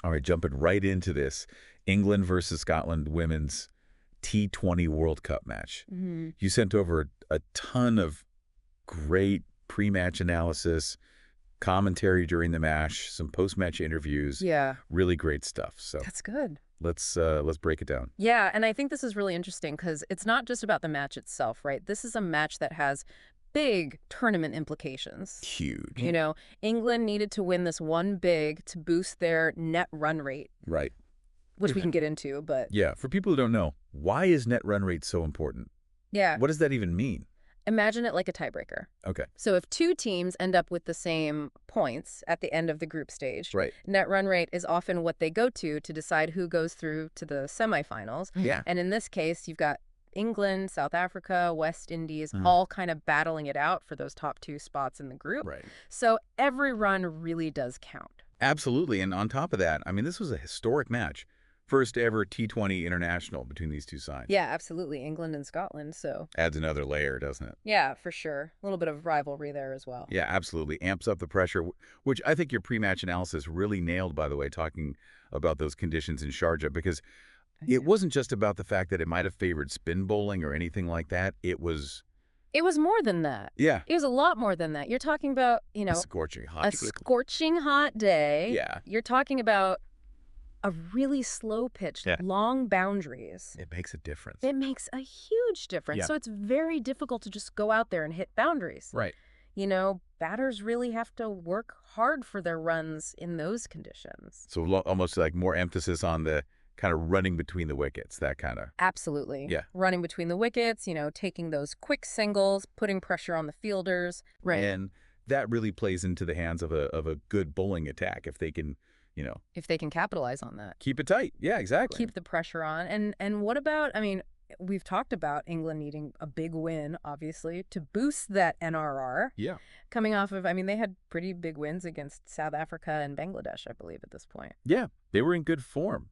All right, jumping right into this. England versus Scotland women's T20 World Cup match. You sent over a ton of great pre-match analysis, commentary during the match, some post-match interviews. Yeah. Really great stuff. So That's good. let's break it down. Yeah, and I think this is really interesting because it's not just about the match itself, right? This is a match that has big tournament implications. Huge. You know, England needed to win this one big to boost their net run rate, Right. which we can get into, but Yeah, for people who don't know, why is net run rate so important? yeah, What does that even mean? imagine it like a tiebreaker. Okay. So if two teams end up with the same points at the end of the group stage, Right. net run rate is often what they go to decide who goes through to the semifinals. Yeah. And in this case, you've got England, South Africa, West Indies, all kind of battling it out for those top two spots in the group. Right. So every run really does count. Absolutely. And on top of that, I mean, this was a historic match. First ever T20 international between these two sides. Yeah, absolutely. England and Scotland. So Adds another layer, doesn't it? yeah, for sure. A little bit of rivalry there as well. Yeah, absolutely. Amps up the pressure, which I think your pre-match analysis really nailed, by the way, talking about those conditions in Sharjah, because it wasn't just about the fact that it might have favored spin bowling or anything like that. It was more than that. Yeah. It was a lot more than that. You're talking about, A scorching hot. a scorching hot day. Yeah. You're talking about a really slow pitch, long boundaries. It makes a difference. It makes a huge difference. Yeah. So it's very difficult to just go out there and hit boundaries. Right. You know, batters really have to work hard for their runs in those conditions. So almost like more emphasis on the kind of running between the wickets, that kind of. Absolutely. Yeah. Running between the wickets, taking those quick singles, putting pressure on the fielders. Right. And that really plays into the hands of a good bowling attack if they can, if they can capitalize on that. keep it tight. Yeah, exactly. Keep the pressure on. And what about, we've talked about England needing a big win, obviously, to boost that NRR. Yeah. Coming off of, they had pretty big wins against South Africa and Bangladesh, I believe, at this point. Yeah, they were in good form.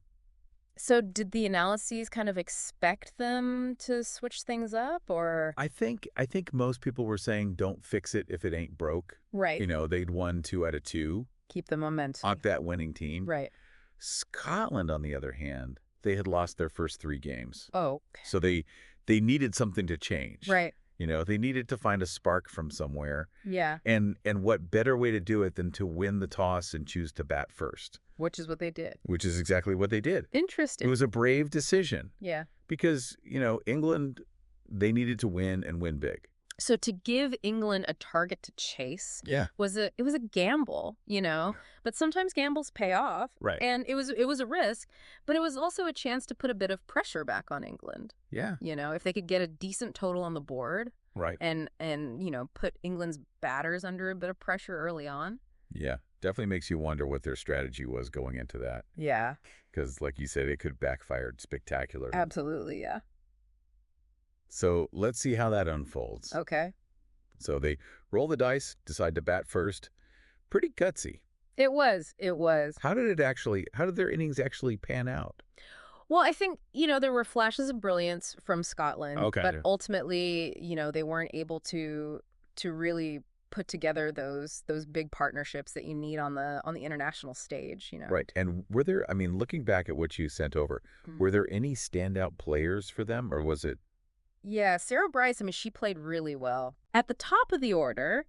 So did the analyses kind of expect them to switch things up, or? I think most people were saying don't fix it if it ain't broke. Right. They'd won 2 out of 2 Keep the momentum. on that winning team. Right. Scotland, on the other hand, they had lost their first 3 games. Oh. So they needed something to change. Right. They needed to find a spark from somewhere. Yeah. And what better way to do it than to win the toss and choose to bat first? Which is what they did. Which is exactly what they did. Interesting. It was a brave decision. Yeah. Because, England, they needed to win and win big. So to give England a target to chase was a gamble, but sometimes gambles pay off. Right. And it was a risk, but it was also a chance to put a bit of pressure back on England. Yeah. If they could get a decent total on the board. Right. And put England's batters under a bit of pressure early on. Yeah. Definitely makes you wonder what their strategy was going into that. Yeah. Because, like you said, it could backfire spectacularly. Absolutely, yeah. So let's see how that unfolds. Okay. So they roll the dice, decide to bat first. Pretty gutsy. It was. How did their innings actually pan out? Well, I think, there were flashes of brilliance from Scotland. Okay. But ultimately, they weren't able to really put together those big partnerships that you need on the international stage, Right. And were there, looking back at what you sent over, were there any standout players for them, or was it? Yeah, Sarah Bryce, she played really well. At the top of the order,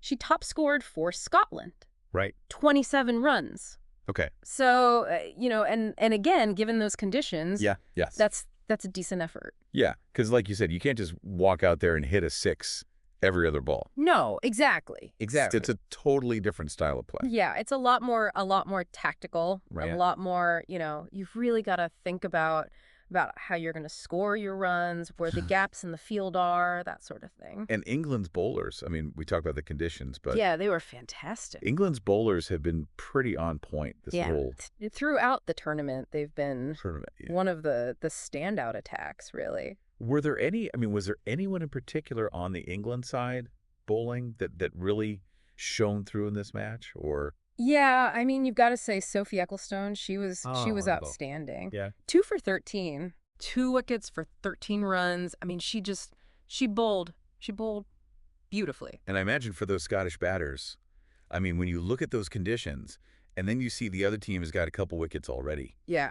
she top scored for Scotland. Right. 27 runs. Okay. So, and again, given those conditions, yes. That's a decent effort. Yeah, because like you said, you can't just walk out there and hit a 6 every other ball. No, exactly. It's a totally different style of play. Yeah, it's a lot more tactical, Right. a lot more, you've really got to think about how you're going to score your runs, where the gaps in the field are, that sort of thing. And England's bowlers, we talk about the conditions, but yeah, they were fantastic. England's bowlers have been pretty on point whole throughout the tournament. They've been tournament. Yeah. one of the standout attacks, really. Were there any, was there anyone in particular on the England side bowling that really shone through in this match, or? Yeah, you've got to say Sophie Ecclestone, she was Wonderful. outstanding. Yeah. 2 for 13, 2 wickets for 13 runs. She bowled beautifully. And I imagine for those Scottish batters, when you look at those conditions and then you see the other team has got a couple wickets already. Yeah.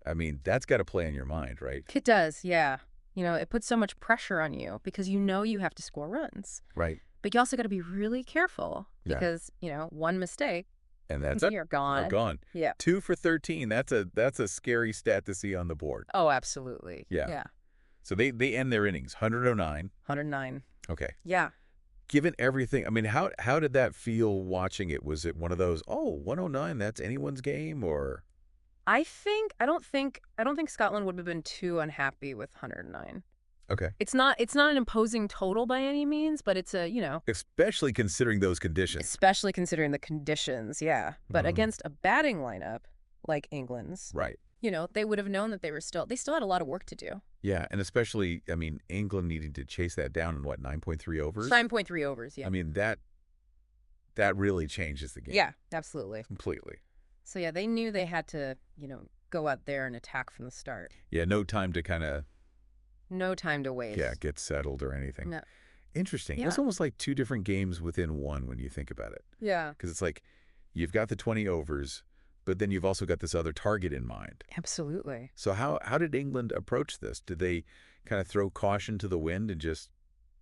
I mean, that's got to play in your mind, right? It does, yeah. It puts so much pressure on you because you have to score runs. Right. But you also got to be really careful Yeah. because, one mistake, And that's it. you're gone. I'm gone. Yeah. 2 for 13. That's a scary stat to see on the board. Oh, absolutely. Yeah. Yeah. So they end their innings 109. 109. Okay. Yeah. Given everything, I mean, how did that feel watching it? Was it one of those, 109, that's anyone's game, or? I don't think Scotland would have been too unhappy with 109. Okay. It's not an imposing total by any means, but it's Especially considering those conditions. especially considering the conditions, yeah. But Mhm. against a batting lineup like England's, Right. they would have known that they still had a lot of work to do. Yeah, and especially, I mean, England needing to chase that down in, 9.3 overs? 9.3 overs, yeah. I mean, that really changes the game. Yeah, absolutely. Completely. So yeah, they knew they had to, go out there and attack from the start. Yeah, no time to kind of, No time to waste. get settled or anything. No. Interesting. Yeah. It's almost like 2 different games within one when you think about it. Yeah. Because it's like you've got the 20 overs, but then you've also got this other target in mind. Absolutely. So how did England approach this? Did they kind of throw caution to the wind and just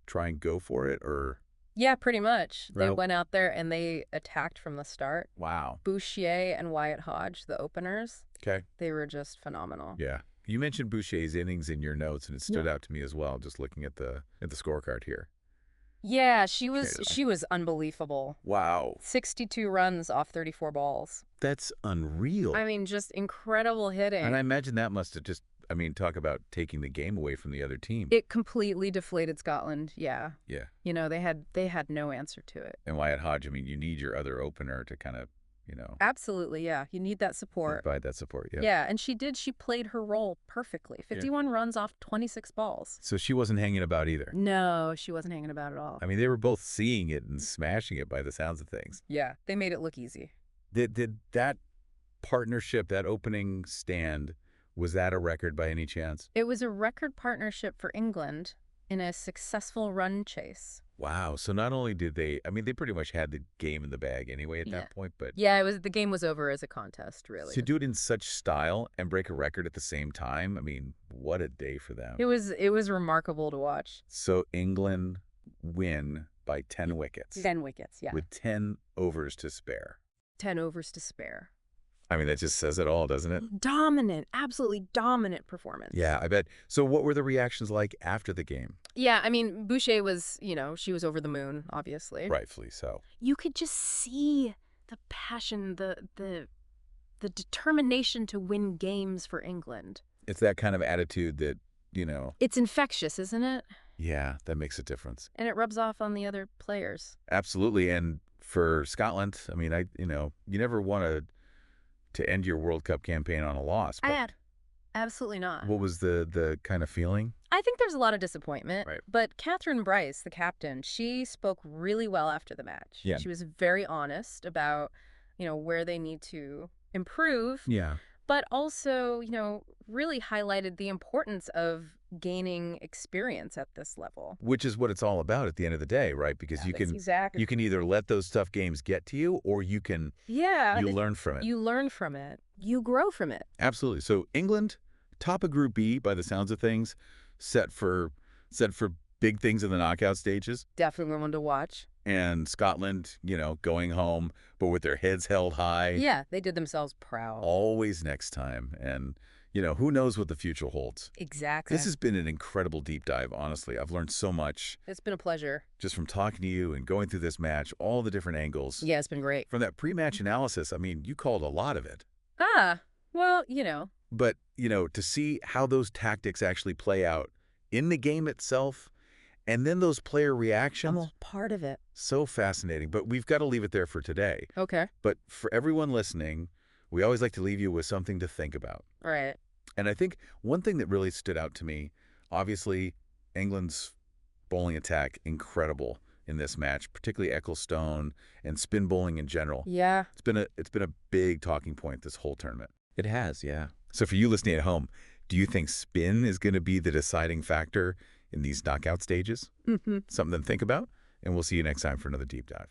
try and go for it, or? Yeah, pretty much. They Right. went out there and they attacked from the start. Wow. Bouchier and Wyatt Hodge, the openers, Okay. they were just phenomenal. Yeah. You mentioned Boucher's innings in your notes, and it stood Yeah. out to me as well, just looking at the scorecard here. Yeah, she was Okay. she was unbelievable. Wow. 62 runs off 34 balls. That's unreal. I mean, just incredible hitting. And I imagine that must have just, talk about taking the game away from the other team. It completely deflated Scotland. Yeah. Yeah. They had no answer to it. And Wyatt Hodge, you need your other opener to kind of, Absolutely, yeah. You need that support. provide that support. Yeah. Yeah, and she did. She played her role perfectly. 51 runs off 26 balls. So she wasn't hanging about either. No, she wasn't hanging about at all. They were both seeing it and smashing it by the sounds of things. Yeah, they made it look easy. Did that partnership, that opening stand, was that a record by any chance? It was a record partnership for England in a successful run chase. Wow. So not only did they pretty much had the game in the bag anyway at Yeah. that point, but Yeah, the game was over as a contest, really. to do it in such style and break a record at the same time, what a day for them. It was remarkable to watch. So England win by 10 wickets 10 wickets, yeah. with 10 overs to spare. 10 overs to spare. That just says it all, doesn't it? Dominant, absolutely dominant performance. Yeah, I bet. So what were the reactions like after the game? Yeah, Boucher was, she was over the moon, obviously. Rightfully so. You could just see the passion, the determination to win games for England. It's that kind of attitude that, It's infectious, isn't it? yeah, that makes a difference. And it rubs off on the other players. Absolutely. And for Scotland, you never want to end your World Cup campaign on a loss. But Absolutely not. what was the kind of feeling? I think there's a lot of disappointment. Right. But Catherine Bryce, the captain, she spoke really well after the match. Yeah. She was very honest about, where they need to improve. Yeah. But also, really highlighted the importance of gaining experience at this level. Which is what it's all about at the end of the day, right? Because Yeah, that's exactly. you can either let those tough games get to you, or you learn from it. You learn from it. You grow from it. Absolutely. So England, top of Group B by the sounds of things, set for big things in the knockout stages. Definitely one to watch. And Scotland, going home, but with their heads held high. Yeah, they did themselves proud. Always next time. And, who knows what the future holds. Exactly. This has been an incredible deep dive, honestly. I've learned so much It's been a pleasure. just from talking to you and going through this match, all the different angles. Yeah, it's been great. From that pre-match analysis, you called a lot of it. Well, But, to see how those tactics actually play out in the game itself, and then those player reactions, I'm a part of it. so fascinating. But we've got to leave it there for today. Okay. But for everyone listening, we always like to leave you with something to think about. All right. And I think one thing that really stood out to me, obviously, England's bowling attack, incredible in this match, particularly Ecclestone and spin bowling in general. Yeah. It's been a big talking point this whole tournament. It has, yeah. So for you listening at home, do you think spin is going to be the deciding factor in these knockout stages? Mm-hmm. Something to think about, and we'll see you next time for another deep dive.